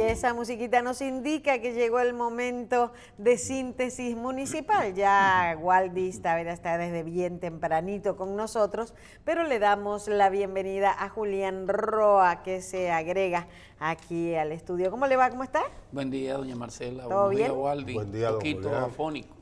esa musiquita nos indica que llegó el momento de síntesis municipal. Ya Waldis Tavera está desde bien tempranito con nosotros, pero le damos la bienvenida a Julián Roa, que se agrega aquí al estudio. ¿Cómo le va? ¿Cómo está? Buen día, doña Marcela. ¿Todo Buenos días, bien? Waldis. Buen día, don Poquito Julián. afónico.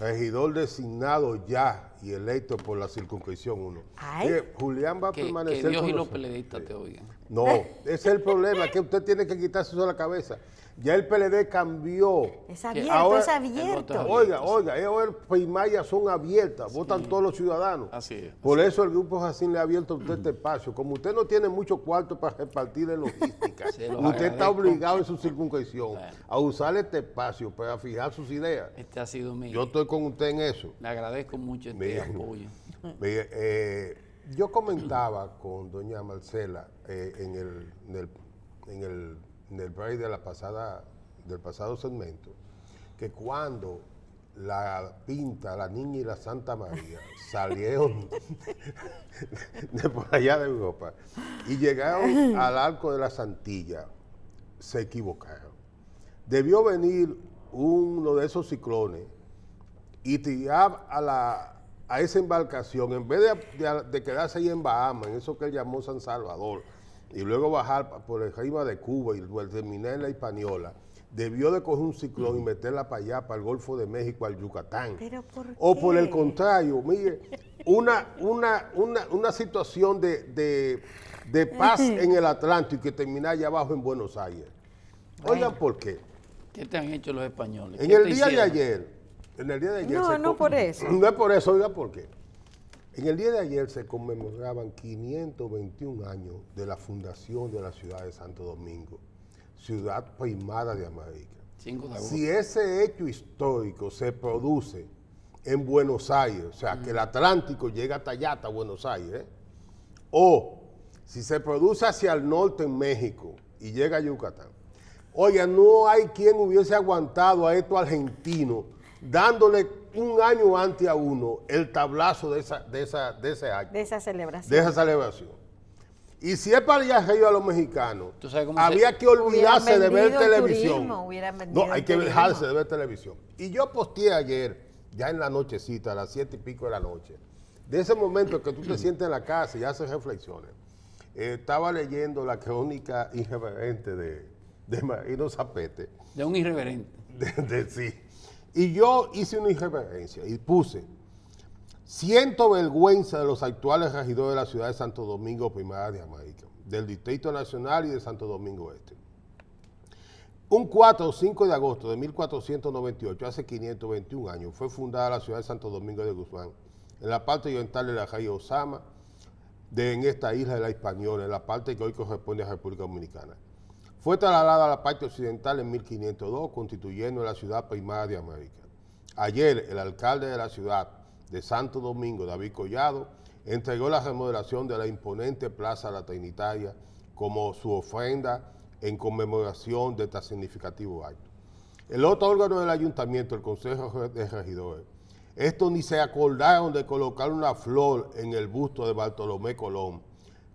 Regidor designado ya y electo por la circunscripción 1. Ay. Julián va a Que permanecer Dios con y los nosotros. PLDistas te oigan. No, ese es el problema, que usted tiene que quitarse eso de la cabeza. Ya el PLD cambió. Es abierto, Ahora- es abierto. El voto Oiga, las primarias son abiertas, votan todos los ciudadanos. Así es. Por eso el Grupo Jacín le ha abierto a usted este espacio. Como usted no tiene mucho cuarto para repartir en logística, Se los usted está agradezco. obligado en su circunscripción a usar este espacio para fijar sus ideas. Este ha sido mi... Yo estoy con usted en eso. Le agradezco mucho este Bien. apoyo. Mire, yo comentaba con doña Marcela en el break de del pasado segmento, que cuando la Pinta, la Niña y la Santa María salieron de por allá de Europa y llegaron al Arco de la Santilla, se equivocaron. Debió venir uno de esos ciclones y tirar a esa embarcación, en vez de quedarse ahí en Bahamas, en eso que él llamó San Salvador, y luego bajar por encima de Cuba y luego terminar en la Hispaniola, debió de coger un ciclón y meterla para allá, para el Golfo de México, al Yucatán. ¿Pero por O qué? por el contrario, mire, una situación de paz en el Atlántico y que terminar allá abajo en Buenos Aires. Oigan, ¿por qué? ¿Qué te han hecho los españoles? En ¿Qué el te día de hicieron? ayer, No por eso. No es por eso, oiga por qué. En el día de ayer se conmemoraban 521 años de la fundación de la ciudad de Santo Domingo, ciudad primada de América. 5 de agosto. Si ese hecho histórico se produce en Buenos Aires, o sea, que el Atlántico llega hasta allá, hasta Buenos Aires, o si se produce hacia el norte en México y llega a Yucatán, oiga, no hay quien hubiese aguantado a estos argentinos dándole un año antes a uno el tablazo de ese acto, De esa celebración. de esa celebración. Y si es para ir a los mexicanos, ¿Tú sabes cómo había que olvidarse de ver vendido el televisión. turismo, hubieran vendido No, hay el que turismo. dejarse de ver televisión. Y yo posteé ayer, ya en la nochecita, a las 7 y pico de la noche, de ese momento que tú te sientes en la casa y haces reflexiones. Estaba leyendo la crónica irreverente de Marino Zapete. De un irreverente. Sí. Y yo hice una irreverencia y puse: siento vergüenza de los actuales regidores de la ciudad de Santo Domingo, primera de América, del Distrito Nacional y de Santo Domingo Este. Un 4 o 5 de agosto de 1498, hace 521 años, fue fundada la ciudad de Santo Domingo de Guzmán, en la parte oriental de la río Osama, en esta isla de la Hispaniola, en la parte que hoy corresponde a la República Dominicana. Fue trasladada a la parte occidental en 1502, constituyendo la ciudad primada de América. Ayer, el alcalde de la ciudad de Santo Domingo, David Collado, entregó la remodelación de la imponente Plaza La Trinitaria como su ofrenda en conmemoración de este significativo acto. El otro órgano del ayuntamiento, el Consejo de Regidores, estos ni se acordaron de colocar una flor en el busto de Bartolomé Colón.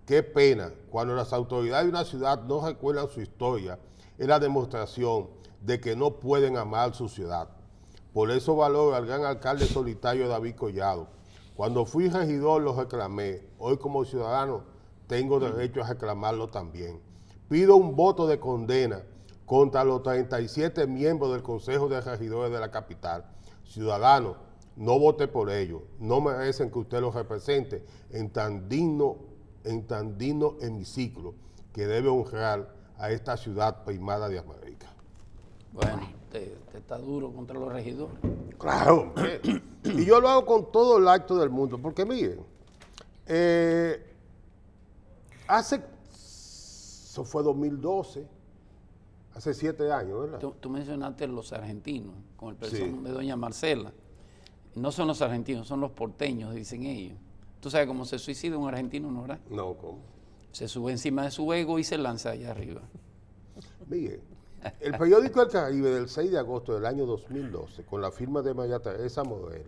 Qué pena, cuando las autoridades de una ciudad no recuerdan su historia, es la demostración de que no pueden amar su ciudad. Por eso valoro al gran alcalde solitario David Collado. Cuando fui regidor lo reclamé, hoy como ciudadano tengo derecho a reclamarlo también. Pido un voto de condena contra los 37 miembros del Consejo de Regidores de la capital. Ciudadanos, no vote por ellos, no merecen que usted los represente en tan digno hemiciclo que debe honrar a esta ciudad primada de América. Bueno, te está duro contra los regidores. Claro, y yo lo hago con todo el acto del mundo, porque miren, eso fue 2012, hace 7 años, ¿verdad? Tú mencionaste los argentinos, con el personaje Sí. de doña Marcela. No son los argentinos, son los porteños, dicen ellos. Tú sabes cómo se suicida un argentino, ¿no? ¿Verdad? No, ¿cómo? Se sube encima de su ego y se lanza allá arriba. Miren, el periódico El Caribe del 6 de agosto del año 2012, con la firma de María Teresa Morel,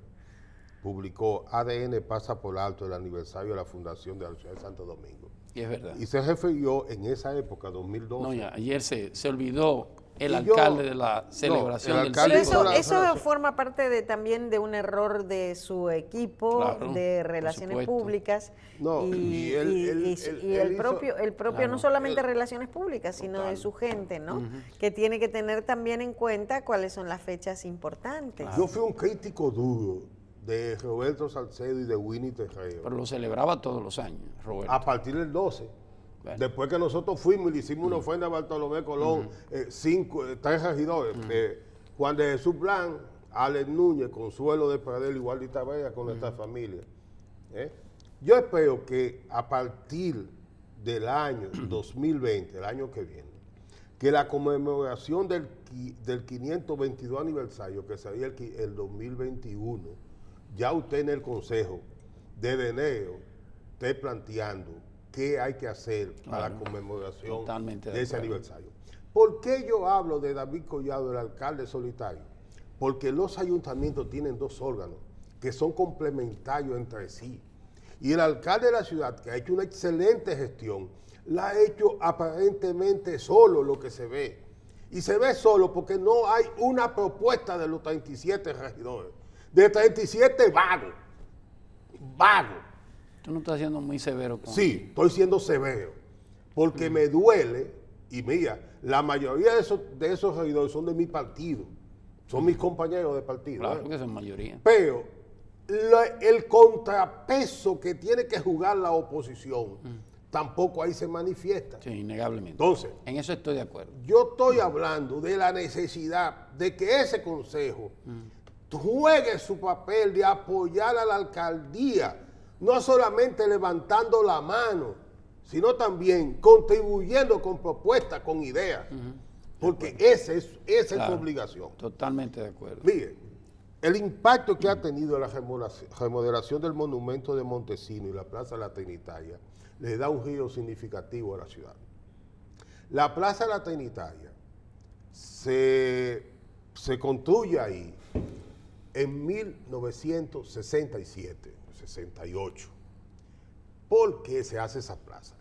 publicó ADN pasa por alto el aniversario de la fundación de la ciudad de Santo Domingo. Y es verdad. Y se refirió en esa época, 2012. No, ya, ayer se olvidó el Y yo- alcalde de la celebración el del alcalde Pero hizo siglo. la eso celebración. forma parte también de un error de su equipo Claro, de por relaciones supuesto. públicas No, y, y él- y- él- y- él- y él el hizo- propio Claro. no solamente relaciones públicas, sino de Total. su gente, ¿no? Que tiene que tener también en cuenta cuáles son las fechas importantes. Yo fui un crítico duro de Roberto Salcedo y de Winnie Terreo Pero lo celebraba todos los años, Roberto. a partir del 12. Bueno. Después que nosotros fuimos y le hicimos una ofrenda a Bartolomé Colón, 3 regidores, Juan de Jesús Blanc, Alex Núñez, Consuelo de Pradel y Waldita Vega con nuestra familia. Yo espero que a partir del año 2020, el año que viene, que la conmemoración del 522 aniversario, que sería el 2021, ya usted en el Consejo de enero esté planteando qué hay que hacer para la Claro, conmemoración totalmente de de ese acuerdo. aniversario. ¿Por qué yo hablo de David Collado, el alcalde solitario? Porque los ayuntamientos tienen dos órganos que son complementarios entre sí. Y el alcalde de la ciudad, que ha hecho una excelente gestión, la ha hecho aparentemente solo, lo que se ve. Y se ve solo porque no hay una propuesta de los 37 regidores, de 37 vagos. Tú no estás siendo muy severo con Sí, estoy siendo severo, porque me duele, y mira, la mayoría de esos regidores son de mi partido, son mis compañeros de partido. Claro que son mayoría. Pero el contrapeso que tiene que jugar la oposición, tampoco ahí se manifiesta. Sí, innegablemente. Entonces, En eso estoy de acuerdo. yo estoy hablando de la necesidad de que ese consejo juegue su papel de apoyar a la alcaldía, no solamente levantando la mano, sino también contribuyendo con propuestas, con ideas, porque esa es su Claro, obligación. Totalmente de acuerdo. Mire, el impacto que ha tenido la remodelación del monumento de Montesino y la Plaza de la Trinitaria le da un giro significativo a la ciudad. La Plaza de la Trinitaria se construye ahí en 1967, 68. ¿Por qué se hace esa plaza?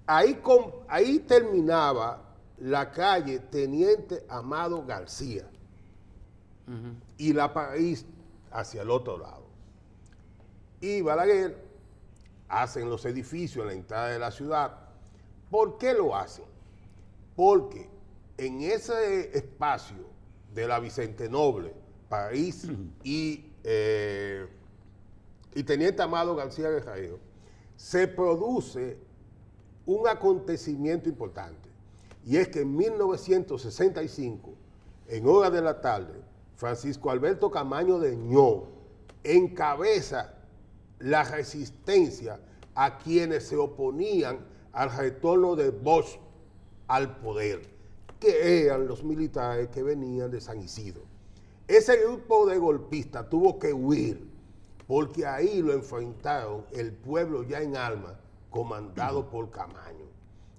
Ahí terminaba la calle Teniente Amado García y la París hacia el otro lado. Y Balaguer hacen los edificios en la entrada de la ciudad. ¿Por qué lo hacen? Porque en ese espacio de la Vicente Noble, París y Teniente Amado García Guerrero, se produce un acontecimiento importante. Y es que en 1965, en horas de la tarde, Francisco Alberto Camaño de Ño encabeza la resistencia a quienes se oponían al retorno de Bosch al poder, que eran los militares que venían de San Isidro. Ese grupo de golpistas tuvo que huir, porque ahí lo enfrentaron el pueblo ya en armas, comandado por Camaño.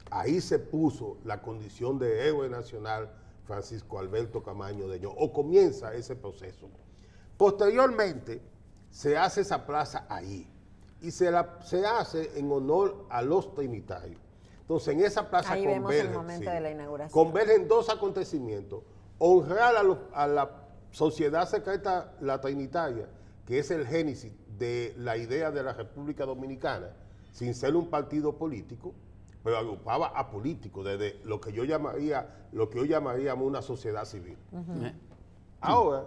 Ahí se puso la condición de héroe nacional Francisco Alberto Camaño de Ño, o comienza ese proceso. Posteriormente, se hace esa plaza ahí, y se hace en honor a los trinitarios. Entonces, en esa plaza Ahí vemos el convergen, momento de la inauguración. convergen dos acontecimientos. Honrar a la sociedad secreta la trinitaria, que es el génesis de la idea de la República Dominicana, sin ser un partido político, pero agrupaba a políticos desde lo que hoy llamaríamos una sociedad civil. Ahora,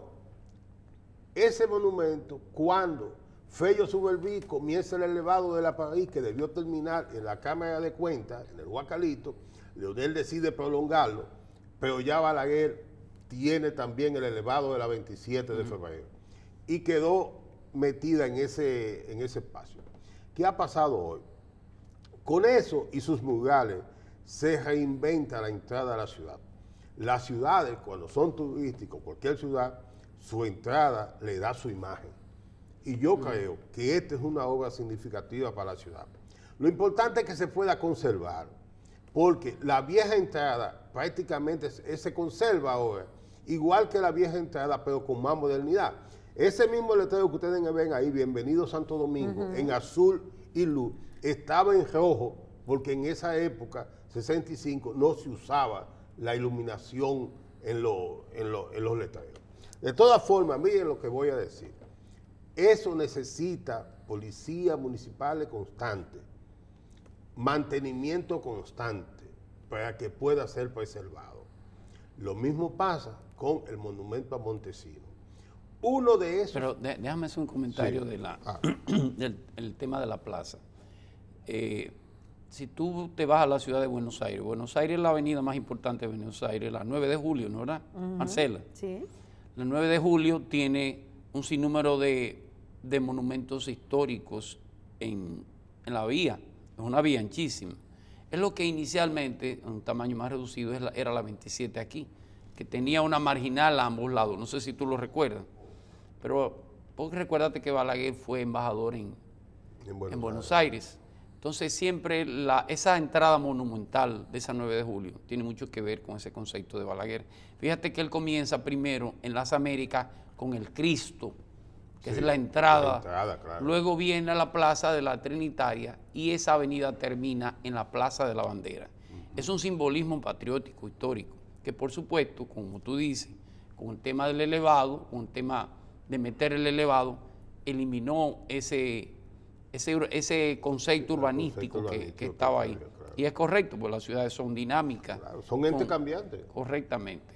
ese monumento, cuando Fello Suberví comienza el elevado de la París, que debió terminar en la Cámara de Cuentas, en el Huacalito, Leonel decide prolongarlo, pero ya Balaguer tiene también el elevado de la 27 de febrero, y quedó metida en ese espacio. ¿Qué ha pasado hoy? Con eso y sus murales se reinventa la entrada a la ciudad. Las ciudades, cuando son turísticos, cualquier ciudad, su entrada le da su imagen. Y yo creo que esta es una obra significativa para la ciudad. Lo importante es que se pueda conservar, porque la vieja entrada prácticamente se conserva ahora, igual que la vieja entrada, pero con más modernidad. Ese mismo letrero que ustedes ven ahí, Bienvenido Santo Domingo, en azul y luz, estaba en rojo, porque en esa época, 65, no se usaba la iluminación en los letreros. De todas formas, miren lo que voy a decir. Eso necesita policía municipal constante, mantenimiento constante, para que pueda ser preservado. Lo mismo pasa con el monumento a Montesinos. Uno de esos... Pero déjame hacer un comentario Sí. del tema de la plaza. Si tú te vas a la ciudad de Buenos Aires es la avenida más importante de Buenos Aires, la 9 de julio, ¿no verdad? Marcela. Sí. La 9 de julio tiene un sinnúmero de monumentos históricos en la vía. Es una vía anchísima. Es lo que inicialmente, un tamaño más reducido, era la 27 aquí, que tenía una marginal a ambos lados. No sé si tú lo recuerdas. Pero porque recuérdate que Balaguer fue embajador en Buenos Aires. Entonces siempre esa entrada monumental de esa 9 de julio tiene mucho que ver con ese concepto de Balaguer. Fíjate que él comienza primero en las Américas con el Cristo, que Sí, es la entrada. Claro. Luego viene a la Plaza de la Trinitaria y esa avenida termina en la Plaza de la Bandera. Es un simbolismo patriótico, histórico, que por supuesto, como tú dices, con el tema del elevado, con el tema de meter el elevado, eliminó ese concepto urbanístico que estaba ahí. Claro. Y es correcto, porque las ciudades son dinámicas. Claro, son entes cambiantes. Correctamente.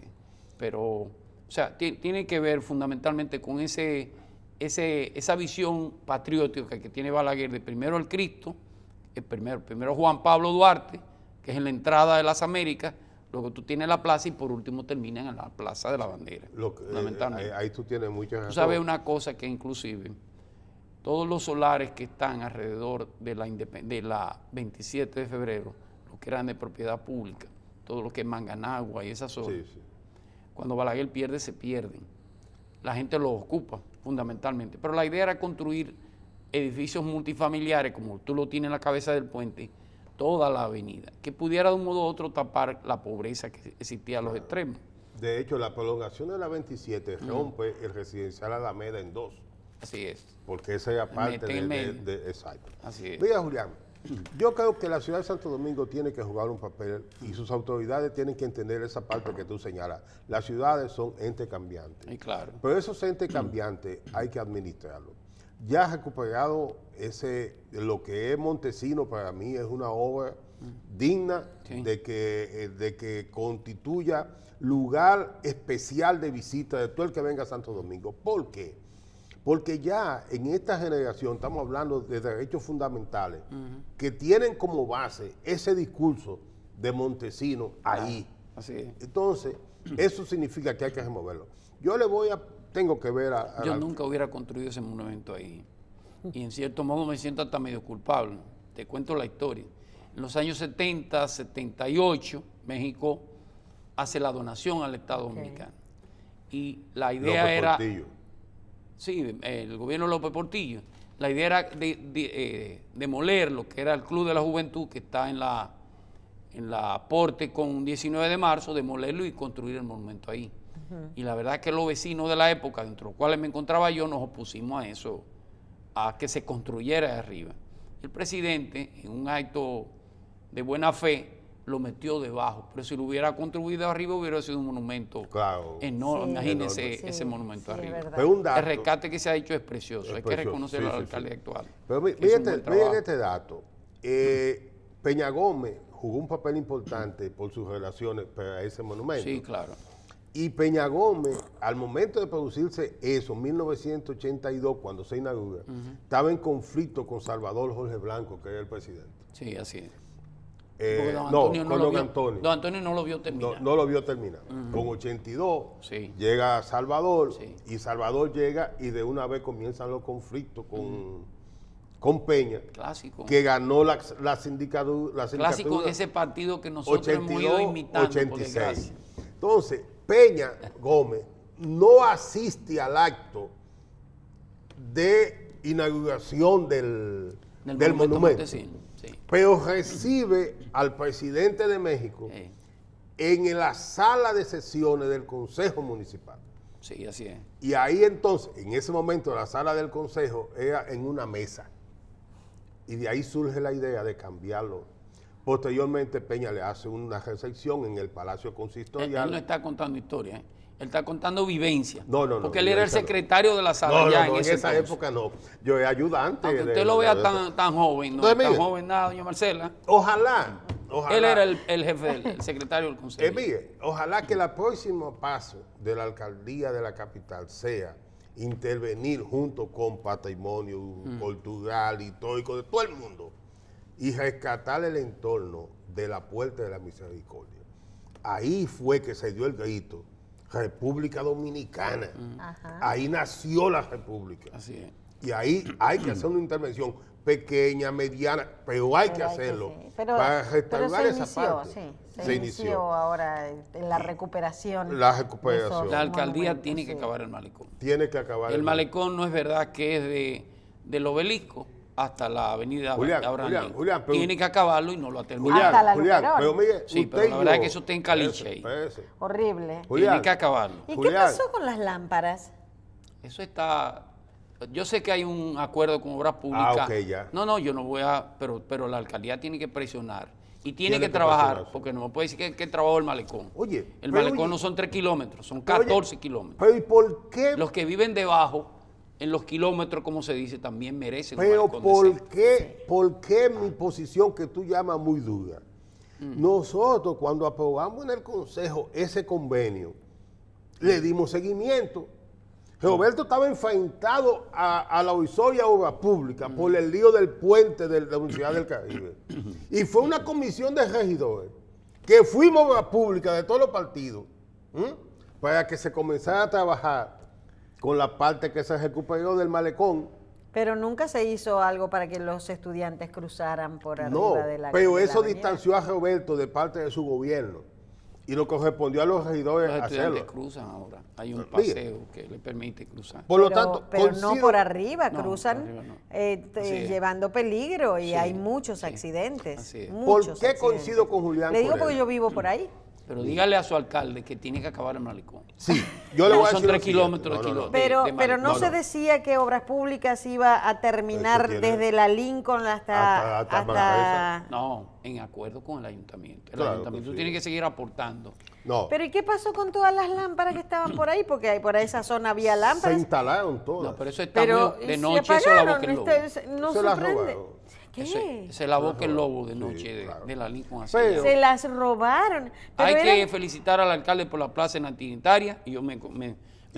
Pero, o sea, tiene que ver fundamentalmente con esa visión patriótica que tiene Balaguer de primero el Cristo, primero Juan Pablo Duarte, que es en la entrada de las Américas, luego tú tienes la plaza y por último terminan en la Plaza de la Bandera. Fundamentalmente. Ahí tú tienes mucha razón. Tú sabes una cosa que inclusive todos los solares que están alrededor de la 27 de febrero, los que eran de propiedad pública, todo lo que es Manganagua y esa zona, Sí. cuando Balaguer pierde, se pierden. La gente los ocupa fundamentalmente. Pero la idea era construir edificios multifamiliares, como tú lo tienes en la cabeza del puente, toda la avenida, que pudiera de un modo u otro tapar la pobreza que existía a los extremos. De hecho, la prolongación de la 27 rompe el residencial Alameda en dos, Así es. porque esa era parte mete en medio. exacto. Así es. Mira, Julián, yo creo que la ciudad de Santo Domingo tiene que jugar un papel y sus autoridades tienen que entender esa parte que tú señalas. Las ciudades son entes cambiantes. Y claro. Pero esos entes cambiantes hay que administrarlos. Ya ha recuperado lo que es Montesinos, para mí es una obra digna Sí. de que constituya lugar especial de visita de todo el que venga a Santo Domingo. ¿Por qué? Porque ya en esta generación estamos hablando de derechos fundamentales que tienen como base ese discurso de Montesinos ahí. Así es. Entonces, eso significa que hay que removerlo. Tengo que ver Yo nunca hubiera construido ese monumento ahí. Y en cierto modo me siento hasta medio culpable. Te cuento la historia. En los años 70, 78, México hace la donación al Estado Dominicano. Y la idea López era... Portillo. Sí, el gobierno de López Portillo. La idea era demoler lo que era el Club de la Juventud, que está en la Porte con 19 de marzo, demolerlo y construir el monumento ahí. Y la verdad es que los vecinos de la época, dentro de los cuales me encontraba yo, nos opusimos a eso, a que se construyera de arriba. El presidente, en un acto de buena fe, lo metió debajo, pero si lo hubiera construido arriba hubiera sido un monumento enorme. Sí, imagínese sí, ese monumento sí, arriba. verdad. Pero un dato, El rescate que se ha hecho es precioso, hay que precioso, reconocerlo sí, al sí, alcalde sí. actual. Pero que hizo un buen miren trabajo. este dato. Peña Gómez jugó un papel importante por sus relaciones para ese monumento. Sí, claro. Y Peña Gómez, al momento de producirse eso, 1982, cuando se inaugura, estaba en conflicto con Salvador Jorge Blanco, que era el presidente. Sí, así es. Con don Antonio. Don Antonio no lo vio terminar. No lo vio terminar. Con 82 Sí. llega Salvador, Sí. y Salvador llega y de una vez comienzan los conflictos con Peña, Clásico. que ganó la sindicatura. Clásico de ese partido que nosotros hemos ido imitando, por 86. desgracia. Entonces, Peña Gómez no asiste al acto de inauguración del monumento, Montesinos, sí. pero recibe al presidente de México en la sala de sesiones del Consejo Municipal. Sí, así es. Y ahí entonces, en ese momento, la sala del consejo era en una mesa. Y de ahí surge la idea de cambiarlo. Posteriormente, Peña le hace una recepción en el Palacio Él Consistorial. no está contando historia, ¿eh? Él está contando vivencia. No, Porque él era el vivencia no. secretario de la sala ya No, en esa entonces. época no. Yo era ayudante. Aunque de- usted lo vea de- tan joven, no Entonces, es tan mire, joven nada, doña Marcela. Ojalá. Él era el jefe, el secretario del consejo. Mire, ojalá que el próximo paso de la alcaldía de la capital sea intervenir junto con patrimonio cultural, histórico, de todo el mundo, y rescatar el entorno de la Puerta de la Misericordia. Ahí fue que se dio el grito, República Dominicana. Ahí nació la República. Así es. Y ahí hay que hacer una intervención pequeña, mediana, pero hay que Pero hay que hacerlo sí. Pero restaurar se esa inició, parte. sí, se inició ahora en la recuperación. La recuperación. de esos La alcaldía monumentos, tiene que sí. acabar el malecón. Tiene que acabar. El malecón no es verdad que es del obelisco hasta la avenida Julián, Abraham Julián, Lincoln. Julián, pero- Tiene que acabarlo y no lo ha terminado. Hasta la Julián, Luperón. pero mire, Sí, usted pero la y verdad yo- es que eso está en caliche ahí. Espérese. Horrible. Julián, Tiene que acabarlo. ¿Y qué Julián. pasó con las lámparas? Eso está... Yo sé que hay un acuerdo con obras públicas. ok, ya. No, yo no voy a... Pero la alcaldía tiene que presionar. Y tiene Tiene que que trabajar, presionar. porque no me puede decir que trabajó el malecón. Oye, El pero malecón oye, no son 3 kilómetros, son pero oye, 14 kilómetros. Pero ¿y por qué? Los que viven debajo, en los kilómetros, como se dice, también merecen un Pero malecón ¿por decente. por qué mi posición que tú llamas muy dura? Nosotros cuando aprobamos en el Consejo ese convenio, le dimos seguimiento. Roberto estaba enfrentado a la Oisoria Obra Pública por el lío del puente de la Universidad del Caribe. Y fue una comisión de regidores que fuimos a Obra Pública de todos los partidos para que se comenzara a trabajar con la parte que se recuperó del malecón. Pero nunca se hizo algo para que los estudiantes cruzaran por arriba No, de la pero de la eso avenida. distanció a Roberto de parte de su gobierno y lo correspondió a los regidores Los estudiantes hacerlo. cruzan ahora. Hay un Mire. paseo que le permite cruzar. Por lo Pero- tanto, pero no coincido- por arriba, No, cruzan por arriba no. Así es. llevando peligro y Sí, hay muchos sí, accidentes. así es. ¿Por Muchos qué accidentes. coincido con Julián Le digo con porque él? yo vivo por ahí. Pero dígale a su alcalde que tiene que acabar el malecón. Sí, yo le No voy a son decir 3 lo kilómetros siguiente. de No, no, no. Pero, de pero no, malecón. No, se no. decía que Obras Públicas iba a terminar Eso tiene- desde la Lincoln hasta... Hasta Manresa. No, en acuerdo con el ayuntamiento. El Claro, ayuntamiento pues sí. tiene que seguir aportando. No, Pero ¿y qué pasó con todas las lámparas que estaban por ahí? Porque ahí por esa zona había se lámparas. instalaron todas. No, pero eso está Pero muy- de se noche, eso es la boca apagaron, el lobo. no Se las sorprende. robaron. ¿Qué? Esa es la boca el lobo de Sí, noche de, claro. de la Lincoln hacia Pero- allá. Se las robaron. Pero Hay que eran- felicitar al alcalde por la plaza en Antinitaria y yo me por-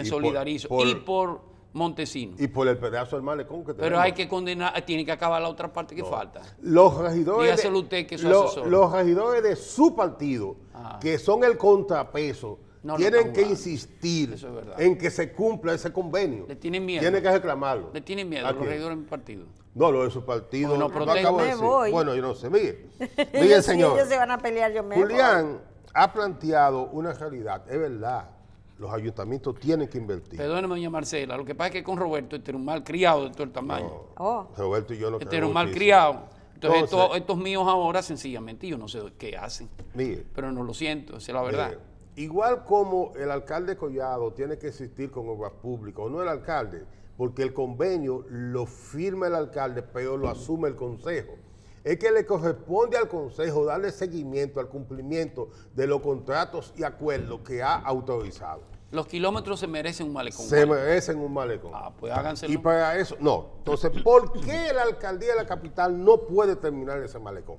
solidarizo. por- y por Montesino. Y por el pedazo del malecón que Pero tenemos. hay que condenar, tiene que acabar la otra parte que falta. Los regidores, Dígaselo usted que es su asesor. los regidores de su partido, que son el contrapeso, No, no tienen están que jugando. insistir Eso es verdad. en que se cumpla ese convenio. Le tienen miedo. Tienen que reclamarlo. Le tienen miedo ¿A a los quién? regidores de mi partido. No, lo de su partido. Bueno, lo protesta. acabo de Me decir. voy. Bueno, yo no sé. Mire, Ellos mire, sí, señor. ellos se van a pelear, yo me voy. Julián ha planteado una realidad. Es verdad. Los ayuntamientos tienen que invertir. Perdóneme, doña Marcela. Lo que pasa es que con Roberto este era un mal criado de todo el tamaño. No, Oh. Roberto y yo no Este era queremos un mal justicia. criado. Entonces, Entonces- estos míos ahora, sencillamente, yo no sé qué hacen. Mire, Pero no lo siento, esa es la verdad. mire, igual como el alcalde Collado tiene que existir con obras públicas, o no el alcalde, porque el convenio lo firma el alcalde, pero lo asume el consejo. Es que le corresponde al consejo darle seguimiento al cumplimiento de los contratos y acuerdos que ha autorizado. Los kilómetros se merecen un malecón. Se merecen un malecón. Ah, pues háganselo. Y para eso, no. Entonces, ¿por qué la alcaldía de la capital no puede terminar ese malecón?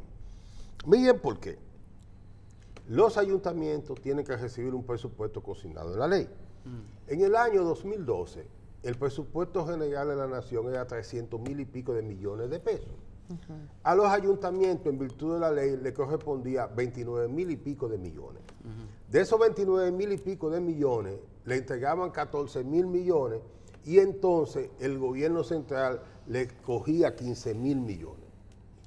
Miren por qué. Los ayuntamientos tienen que recibir un presupuesto consignado en la ley. En el año 2012, el presupuesto general de la nación era 300,000 y pico de millones de pesos. A los ayuntamientos, en virtud de la ley, le correspondía 29,000 y pico de millones. De esos 29,000 y pico de millones, le entregaban 14,000 millones y entonces el gobierno central le cogía 15,000 millones.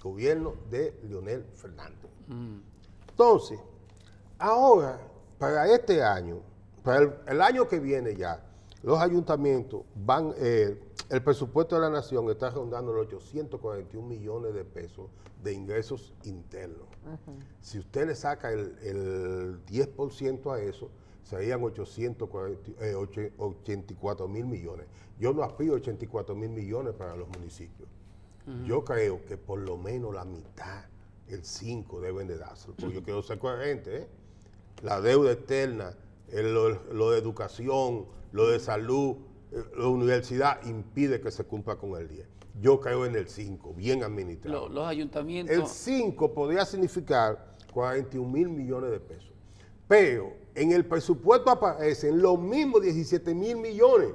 Gobierno de Leonel Fernández. Entonces, ahora, para este año, para el año que viene ya, los ayuntamientos van, el presupuesto de la nación está rondando los 841 millones de pesos de ingresos internos. Si usted le saca el 10% a eso, serían 84 mil millones. Yo no aspiro a 84 mil millones para los municipios. Yo creo que por lo menos la mitad, el 5 deben de dárselo, porque yo quiero ser coherente, ¿eh? La deuda externa, lo de educación, lo de salud, la universidad impide que se cumpla con el 10. Yo creo en el 5, bien administrado. Los ayuntamientos... El 5 podría significar 41 mil millones de pesos. Pero en el presupuesto aparecen los mismos 17 mil millones,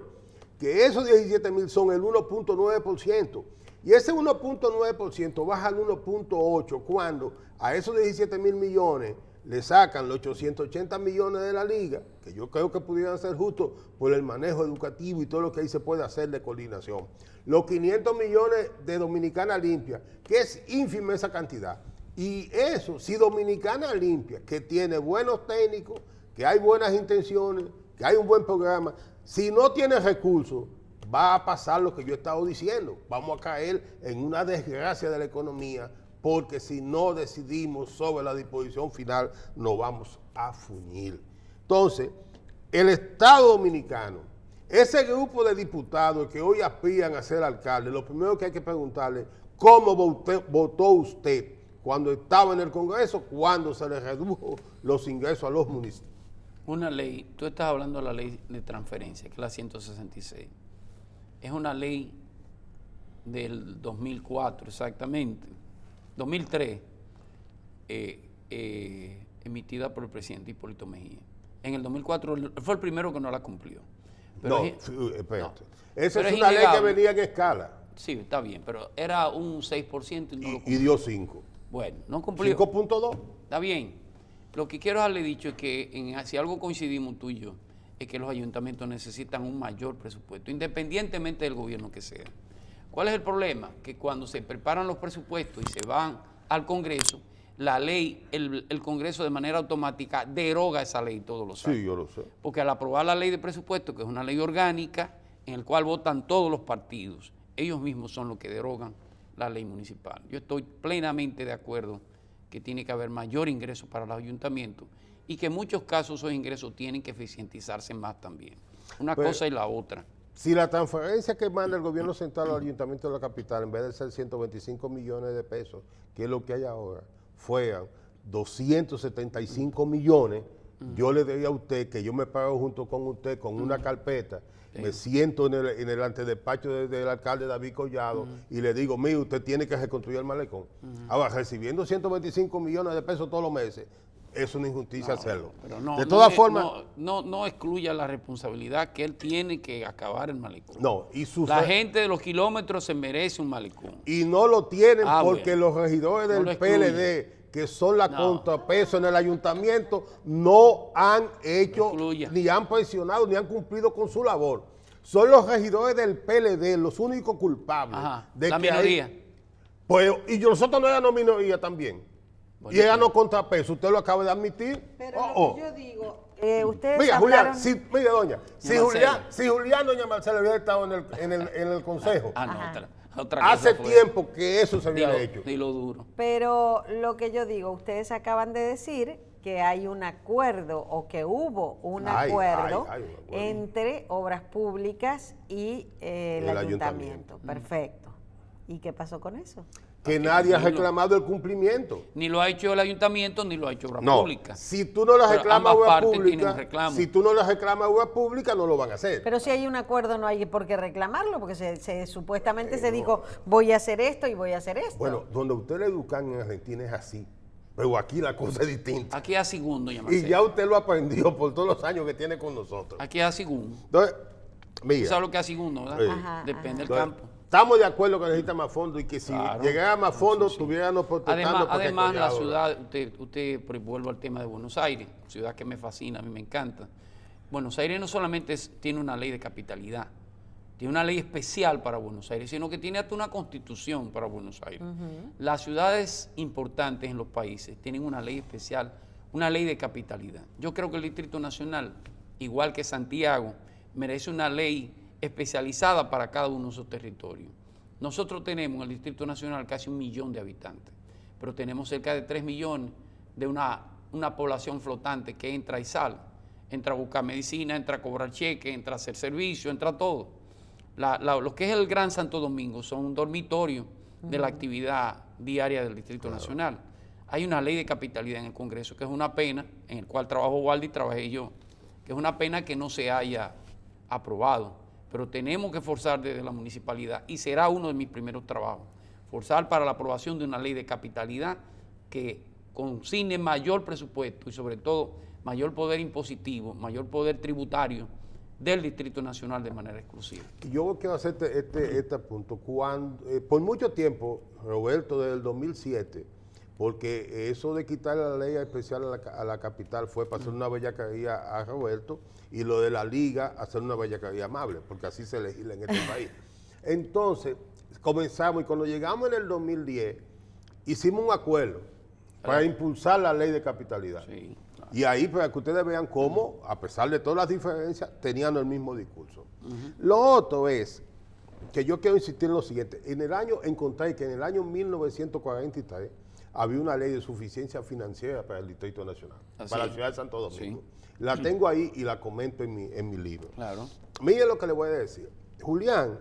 que esos 17 mil son el 1.9%. Y ese 1.9% baja al 1.8% cuando a esos 17 mil millones le sacan los 880 millones de la liga, que yo creo que pudieran ser justos por el manejo educativo y todo lo que ahí se puede hacer de coordinación. Los 500 millones de Dominicana Limpia, que es ínfima esa cantidad. Y eso, si Dominicana Limpia, que tiene buenos técnicos, que hay buenas intenciones, que hay un buen programa, si no tiene recursos, va a pasar lo que yo he estado diciendo. Vamos a caer en una desgracia de la economía, porque si no decidimos sobre la disposición final, nos vamos a fuñir. Entonces, el Estado Dominicano, ese grupo de diputados que hoy aspiran a ser alcalde, lo primero que hay que preguntarle, ¿cómo votó usted cuando estaba en el Congreso, cuando se le redujo los ingresos a los municipios? Una ley, tú estás hablando de la ley de transferencia, que es la 166. Es una ley del 2004, exactamente, 2003, emitida por el presidente Hipólito Mejía. En el 2004 fue el primero que no la cumplió. Pero Espérate. Esa es una ley que venía en escala. Sí, está bien, pero era un 6% y no lo cumplió. Y dio 5. Bueno, no cumplió. 5.2. Está bien. Lo que quiero darle dicho es que si algo coincidimos tú y yo, es que los ayuntamientos necesitan un mayor presupuesto, independientemente del gobierno que sea. ¿Cuál es el problema? Que cuando se preparan los presupuestos y se van al Congreso, la ley, el Congreso de manera automática deroga esa ley todos los años. Sí, yo lo sé. Porque al aprobar la ley de presupuesto, que es una ley orgánica, en el cual votan todos los partidos, ellos mismos son los que derogan la ley municipal. Yo estoy plenamente de acuerdo que tiene que haber mayor ingreso para los ayuntamientos y que en muchos casos esos ingresos tienen que eficientizarse más también. Una cosa y la otra. Si la transferencia que manda el gobierno central al ayuntamiento de la capital, en vez de ser 125 millones de pesos, que es lo que hay ahora, fueran 275 millones, yo le diría a usted que yo me paro junto con usted con una carpeta, me siento en el antedespacho del alcalde David Collado y le digo, mire, usted tiene que reconstruir el malecón. Ahora, recibiendo 125 millones de pesos todos los meses, es una injusticia hacerlo. Pero no, de todas formas... No excluya la responsabilidad que él tiene que acabar el malecón. No, y la gente de los kilómetros se merece un malecón. Y no lo tienen porque bueno, los regidores no del PLD, que son la contrapeso en el ayuntamiento, no han hecho, ni han presionado, ni han cumplido con su labor. Son los regidores del PLD los únicos culpables. De la que minoría. Pues, y nosotros no éramos minoría también. Bueno, y ella no contrapeso, usted lo acaba de admitir. Pero lo que yo digo, ustedes Mira, hablaron... Julián, mira, doña, si Julián, doña Marcela, hubiera estado en el consejo, otra cosa hace fue, tiempo que eso se había hecho. Dilo duro. Pero lo que yo digo, ustedes acaban de decir que hay un acuerdo o que hubo un acuerdo entre Obras Públicas y el ayuntamiento. Perfecto. ¿Y qué pasó con eso? Que nadie ha reclamado el cumplimiento. Ni lo ha hecho el ayuntamiento, ni lo ha hecho Obras Públicas. Si tú no lo reclamas a Obras Públicas, no lo van a hacer. Pero si hay un acuerdo no hay por qué reclamarlo, porque supuestamente se dijo, voy a hacer esto y voy a hacer esto. Bueno, donde usted le educan en Argentina es así, pero aquí la cosa es distinta. Aquí es segundo, y ya usted lo aprendió por todos los años que tiene con nosotros. Aquí es segundo. Entonces, mira. ¿Sabes lo que es segundo, verdad? Depende del campo. Estamos de acuerdo que necesita más fondos y que si llegara más fondos estuviéramos protestando. Además la ciudad, usted vuelvo al tema de Buenos Aires, ciudad que me fascina, a mí me encanta. Buenos Aires no solamente tiene una ley de capitalidad, tiene una ley especial para Buenos Aires, sino que tiene hasta una constitución para Buenos Aires. Las ciudades importantes en los países tienen una ley especial, una ley de capitalidad. Yo creo que el Distrito Nacional, igual que Santiago, merece una ley especializada para cada uno de esos territorios. Nosotros tenemos en el Distrito Nacional casi 1 millón de habitantes, pero tenemos cerca de 3 millones de una población flotante que entra y sale. entra a buscar medicina, entra a cobrar cheques, entra a hacer servicio, entra a todo. Lo que es el Gran Santo Domingo son un dormitorio de la actividad diaria del Distrito Nacional. Hay una ley de capitalidad en el Congreso, que es una pena, en el cual trabajó Waldy y trabajé yo, que es una pena que no se haya aprobado, pero tenemos que forzar desde la municipalidad, y será uno de mis primeros trabajos, forzar para la aprobación de una ley de capitalidad que consigne mayor presupuesto y sobre todo mayor poder impositivo, mayor poder tributario del Distrito Nacional de manera exclusiva. Yo quiero hacerte este punto. Por mucho tiempo, Roberto, desde el 2007, porque eso de quitar la ley especial a la capital fue para hacer una bellaquería a Roberto, y lo de la liga hacer una bellaquería amable, porque así se legisla en este país. Entonces, comenzamos, y cuando llegamos en el 2010, hicimos un acuerdo para impulsar la ley de capitalidad. Sí, claro. Y ahí, para que ustedes vean cómo, a pesar de todas las diferencias, tenían el mismo discurso. Lo otro es que yo quiero insistir en lo siguiente. Encontré que en el año 1943 había una ley de suficiencia financiera para el Distrito Nacional, para la ciudad de Santo Domingo. Sí. La tengo ahí y la comento en mi libro. Claro. Miren lo que le voy a decir. Julián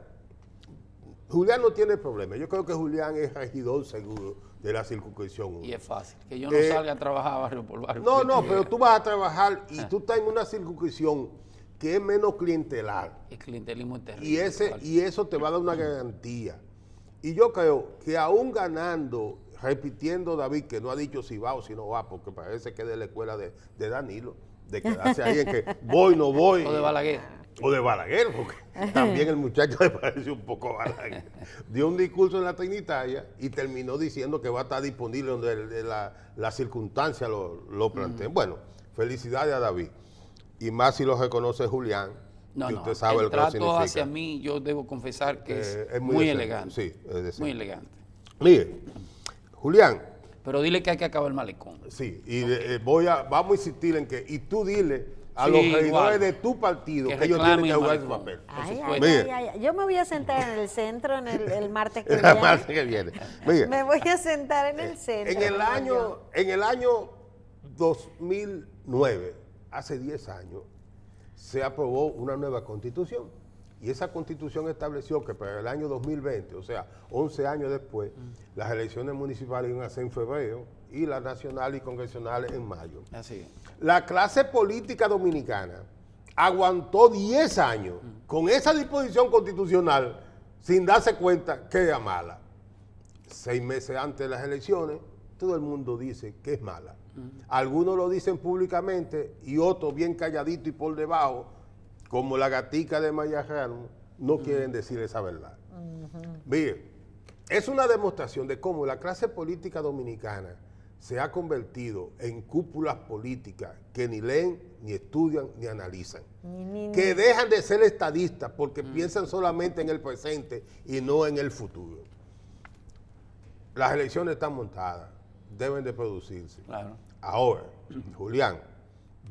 no tiene problema. Yo creo que Julián es regidor seguro de la circunscripción 1. Y es fácil, que yo no salga a trabajar barrio por barrio. No, pero tú vas a trabajar y tú estás en una circunscripción que es menos clientelar. El clientelismo es terrible. Y eso te va a dar una garantía. Y yo creo que aún ganando, repitiendo David, que no ha dicho si va o si no va, porque parece que es de la escuela de Danilo, de quedarse ahí en que voy, no voy. O de Balaguer. O de Balaguer, porque también el muchacho le parece un poco Balaguer. Dio un discurso en la Trinitaria y terminó diciendo que va a estar disponible donde la circunstancia lo planteen. Bueno, felicidades a David. Y más si lo reconoce Julián, que usted sabe lo que significa. El trato hacia mí, yo debo confesar que es muy elegante. Sí, es decir. Muy elegante. Mire, Julián. Pero dile que hay que acabar el malecón. Sí, y vamos a insistir en que, y tú dile a los regidores de tu partido que ellos tienen que jugar ese papel. Yo me voy a sentar en el centro el martes que viene. El martes que viene. Mire, me voy a sentar en el centro. En el año 2009, hace 10 años, se aprobó una nueva constitución. Y esa constitución estableció que para el año 2020, o sea, 11 años después, las elecciones municipales iban a ser en febrero y las nacionales y congresionales en mayo. Así es. La clase política dominicana aguantó 10 años con esa disposición constitucional sin darse cuenta que era mala. 6 meses antes de las elecciones, todo el mundo dice que es mala. Algunos lo dicen públicamente y otros bien calladitos y por debajo, como la gatica de Mayarrano, no quieren decir esa verdad. Mire, es una demostración de cómo la clase política dominicana se ha convertido en cúpulas políticas que ni leen, ni estudian, ni analizan. Que dejan de ser estadistas porque piensan solamente en el presente y no en el futuro. Las elecciones están montadas, deben de producirse. Claro. Ahora, Julián,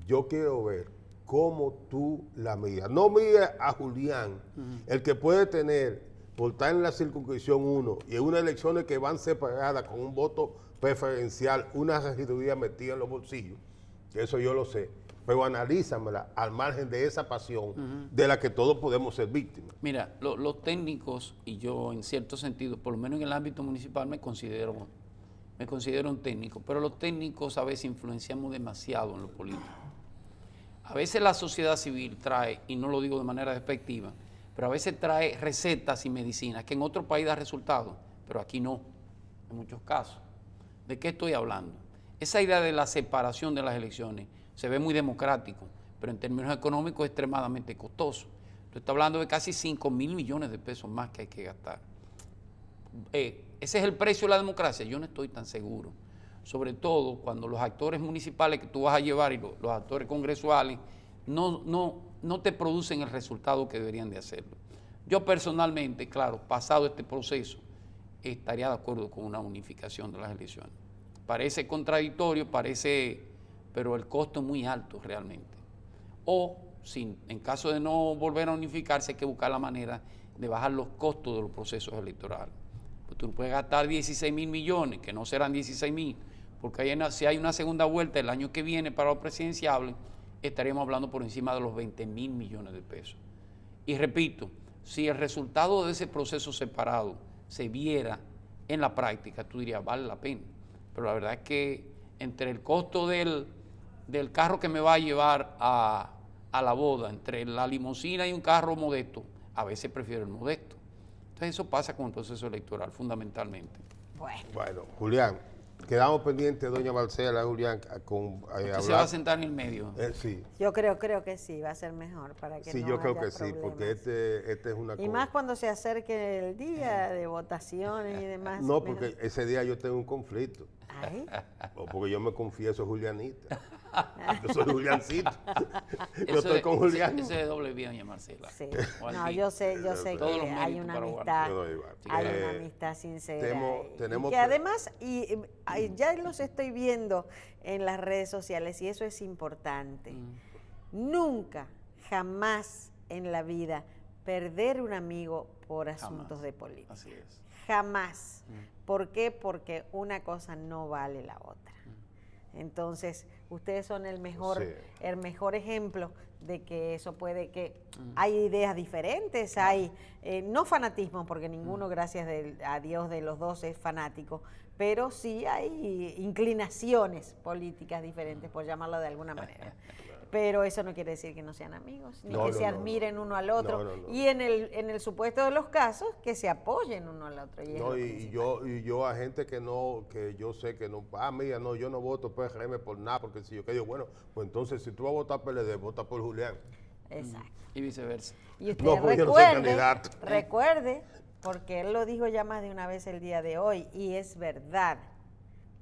yo quiero ver cómo tú la miras. No mires a Julián, el que puede tener, por estar en la circunscripción 1 y en unas elecciones que van separadas con un voto preferencial, una regiduría metida en los bolsillos, que eso yo lo sé, pero analízamela al margen de esa pasión de la que todos podemos ser víctimas. Mira, los técnicos, y yo en cierto sentido, por lo menos en el ámbito municipal, me considero un técnico, pero los técnicos a veces influenciamos demasiado en lo político. A veces la sociedad civil trae, y no lo digo de manera despectiva, pero a veces trae recetas y medicinas que en otro país da resultados, pero aquí no, en muchos casos. ¿De qué estoy hablando? Esa idea de la separación de las elecciones se ve muy democrático, pero en términos económicos es extremadamente costoso. Tú estás hablando de casi 5.000 millones de pesos más que hay que gastar. ¿Ese es el precio de la democracia? Yo no estoy tan seguro. Sobre todo cuando los actores municipales que tú vas a llevar y los actores congresuales no te producen el resultado que deberían de hacerlo. Yo personalmente, claro, pasado este proceso, estaría de acuerdo con una unificación de las elecciones. Parece contradictorio, pero el costo es muy alto realmente. O, en caso de no volver a unificarse, hay que buscar la manera de bajar los costos de los procesos electorales. Pues tú puedes gastar 16.000 millones, que no serán 16.000, porque si hay una segunda vuelta el año que viene para los presidenciables, estaríamos hablando por encima de los 20.000 millones de pesos. Y repito, si el resultado de ese proceso separado se viera en la práctica, tú dirías, vale la pena. Pero la verdad es que entre el costo del carro que me va a llevar a la boda, entre la limusina y un carro modesto, a veces prefiero el modesto. Entonces eso pasa con el proceso electoral, fundamentalmente. Bueno, Julián, quedamos pendientes, doña Marcela, Julián, con ¿Usted se va a sentar en el medio? Sí. Yo creo que sí, va a ser mejor para que Sí, no yo creo haya que sí, porque problemas. este es una Y cosa. más cuando se acerque el día de votaciones y demás. No, mejor. porque ese día yo tengo un conflicto. Ay, O porque yo me confieso Julianita. Yo soy Juliancito. Yo Eso estoy con Julián. Ese es doble vía, doña Marcela. sí. O al No, fin. yo sé Todos los que hay méritos una para amistad, Yo doy igual. hay una amistad sincera. tenemos y que además, ya los estoy viendo en las redes sociales y eso es importante. Nunca, jamás en la vida perder un amigo por asuntos de política. Así es. Jamás. ¿Por qué? Porque una cosa no vale la otra. Entonces, ustedes son el mejor ejemplo de que eso puede, que hay ideas diferentes, hay, no fanatismo, porque ninguno, gracias a Dios, de los dos es fanático, pero sí hay inclinaciones políticas diferentes, por llamarlo de alguna manera. Pero eso no quiere decir que no sean amigos, ni que se admiren uno al otro. Y en el supuesto de los casos, que se apoyen uno al otro. Y yo a gente que yo sé que no, mira, no, yo no voto PRM por nada, porque si yo que digo, bueno, pues entonces si tú vas a votar PLD, vota por Julián. Exacto. Y viceversa. Y usted No, pues yo no soy candidato. recuerde, porque él lo dijo ya más de una vez el día de hoy, y es verdad.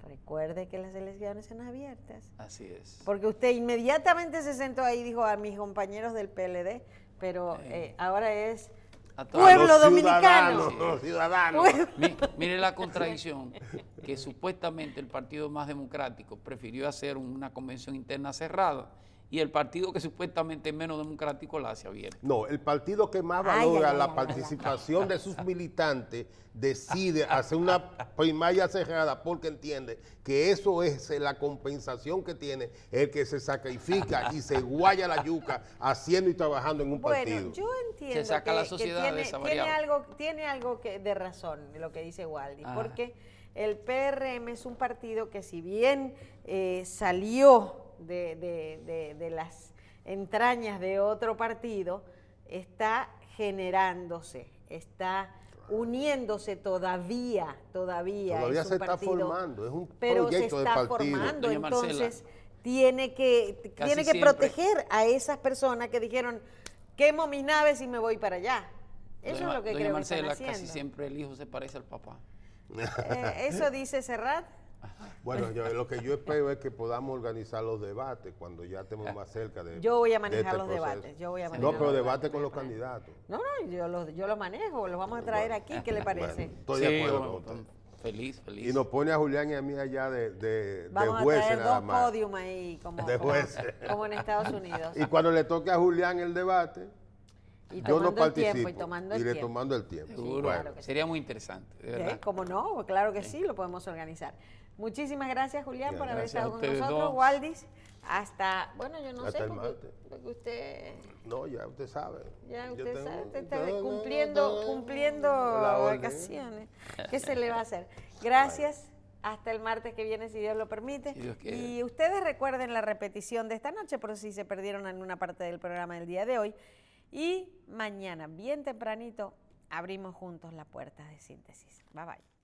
Recuerde que las elecciones son abiertas. Así es. Porque usted inmediatamente se sentó ahí y dijo a mis compañeros del PLD, pero ahora es pueblo dominicano. Los ciudadanos. Mire la contradicción, que supuestamente el partido más democrático prefirió hacer una convención interna cerrada y el partido que supuestamente es menos democrático la hace abierta. No, el partido que más valora la participación de sus militantes decide hacer una primaria cerrada porque entiende que eso es la compensación que tiene el que se sacrifica y se guaya la yuca haciendo y trabajando en un partido. Bueno, yo entiendo Se saca que, la sociedad de esa variable. tiene algo de razón lo que dice Waldy, porque el PRM es un partido que si bien salió de las entrañas de otro partido, está generándose, está uniéndose todavía se está formando, es un pero proyecto se está de partido. formando, Doña Marcela, entonces tiene que proteger a esas personas que dijeron, quemo mis naves y me voy para allá. Eso es lo que creo que están haciendo. Casi siempre el hijo se parece al papá. Eso dice Serrat. Bueno, lo que yo espero es que podamos organizar los debates cuando ya estemos más cerca de. Yo voy a manejar este los proceso. debates. No, pero debate con los candidatos. No, yo lo manejo, los vamos a traer aquí. ¿Qué le parece? Bueno, estoy de acuerdo con usted. Feliz. Y nos pone a Julián y a mí allá de Vamos jueces a traer nada dos más. podiums ahí, De jueces. como en Estados Unidos. Y cuando le toque a Julián el debate, Y yo no tomando el participo. tiempo, y tomando el iré tiempo. tomando el tiempo. Seguro. claro que sí. Sería muy interesante, de verdad. ¿Cómo no? Claro que sí, lo podemos organizar. Muchísimas gracias, Julián, por haber Gracias estado a con ustedes nosotros. dos. Waldis, hasta, bueno, yo no Hasta sé, el porque martes. usted, No, ya usted sabe. ya Yo usted tengo- sabe, usted está tengo- cumpliendo la orden. vacaciones. ¿Qué se le va a hacer? Gracias. Hasta el martes que viene, si Dios lo permite. Si Dios quiere. Y ustedes recuerden la repetición de esta noche, por si se perdieron en una parte del programa del día de hoy. Y mañana, bien tempranito, abrimos juntos la puerta de síntesis. Bye bye.